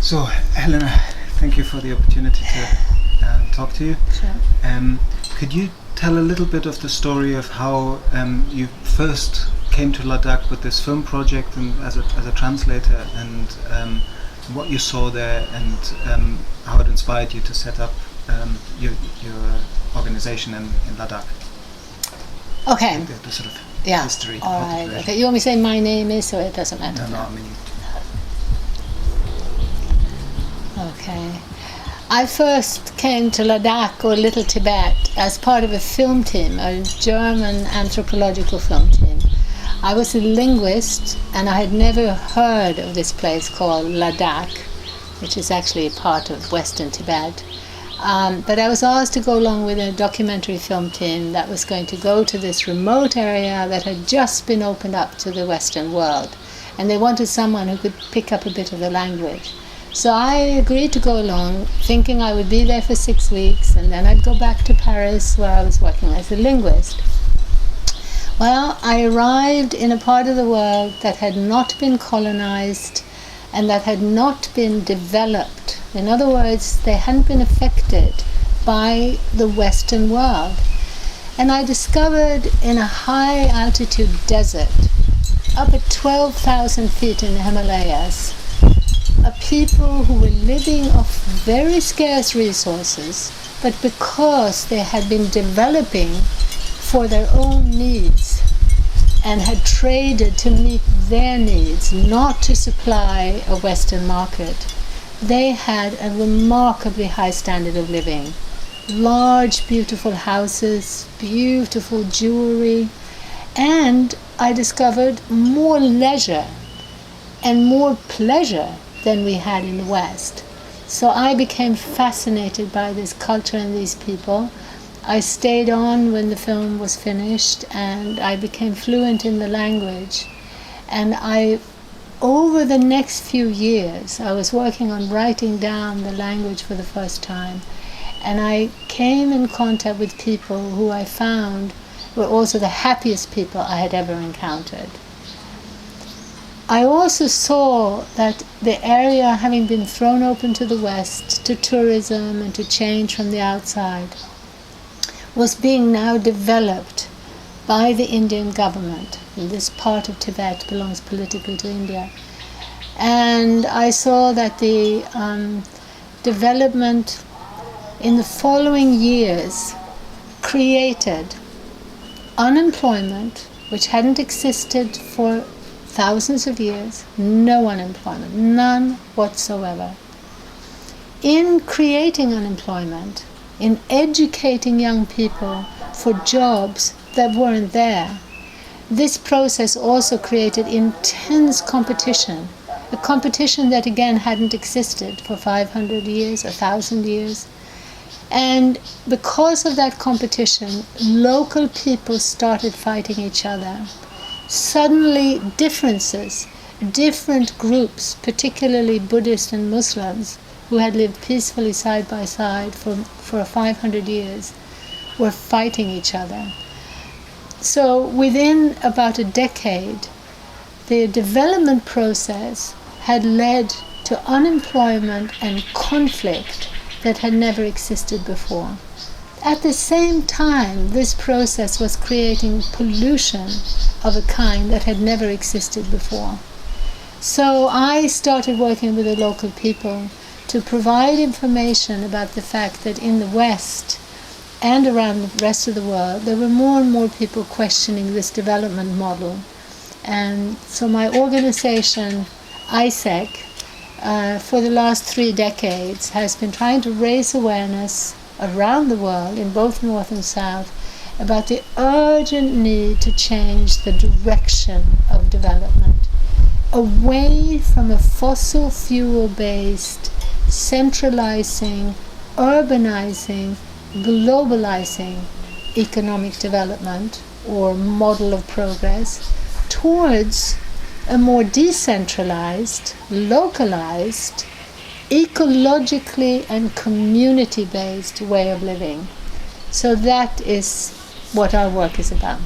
So, Helena, thank you for the opportunity to talk to you. Sure. Could you tell a little bit of the story of how you first came to Ladakh with this film project and as a translator, and what you saw there, and how it inspired you to set up your organization in Ladakh? Okay. The sort of Yeah. history. All right. Okay. You want me to say my name is, or it doesn't matter? No, I mean. Okay. I first came to Ladakh, or Little Tibet, as part of a film team, a German anthropological film team. I was a linguist, and I had never heard of this place called Ladakh, which is actually a part of Western Tibet. But I was asked to go along with a documentary film team that was going to go to this remote area that had just been opened up to the Western world. And they wanted someone who could pick up a bit of the language. So I agreed to go along, thinking I would be there for 6 weeks, and then I'd go back to Paris, where I was working as a linguist. Well, I arrived in a part of the world that had not been colonized and that had not been developed. In other words, they hadn't been affected by the Western world. And I discovered in a high altitude desert, up at 12,000 feet in the Himalayas, a people who were living off very scarce resources, but because they had been developing for their own needs and had traded to meet their needs, not to supply a Western market, they had a remarkably high standard of living. Large, beautiful houses, beautiful jewelry, and I discovered more leisure and more pleasure than we had in the West. So I became fascinated by this culture and these people. I stayed on when the film was finished, and I became fluent in the language. And over the next few years, I was working on writing down the language for the first time. And I came in contact with people who I found were also the happiest people I had ever encountered. I also saw that the area, having been thrown open to the West, to tourism and to change from the outside, was being now developed by the Indian government. And this part of Tibet belongs politically to India. And I saw that the development in the following years created unemployment, which hadn't existed for thousands of years, no unemployment, none whatsoever. In creating unemployment, in educating young people for jobs that weren't there, this process also created intense competition, a competition that again hadn't existed for 500 years, 1,000 years. And because of that competition, local people started fighting each other. Suddenly differences, different groups, particularly Buddhists and Muslims, who had lived peacefully side by side for 500 years, were fighting each other. So within about a decade, the development process had led to unemployment and conflict that had never existed before. At the same time, this process was creating pollution of a kind that had never existed before. So I started working with the local people to provide information about the fact that in the West and around the rest of the world, there were more and more people questioning this development model. And so my organization, ISEC, for the last 3 decades, has been trying to raise awareness around the world, in both North and South, about the urgent need to change the direction of development, away from a fossil fuel-based, centralizing, urbanizing, globalizing economic development or model of progress, towards a more decentralized, localized, ecologically and community-based way of living. So that is what our work is about.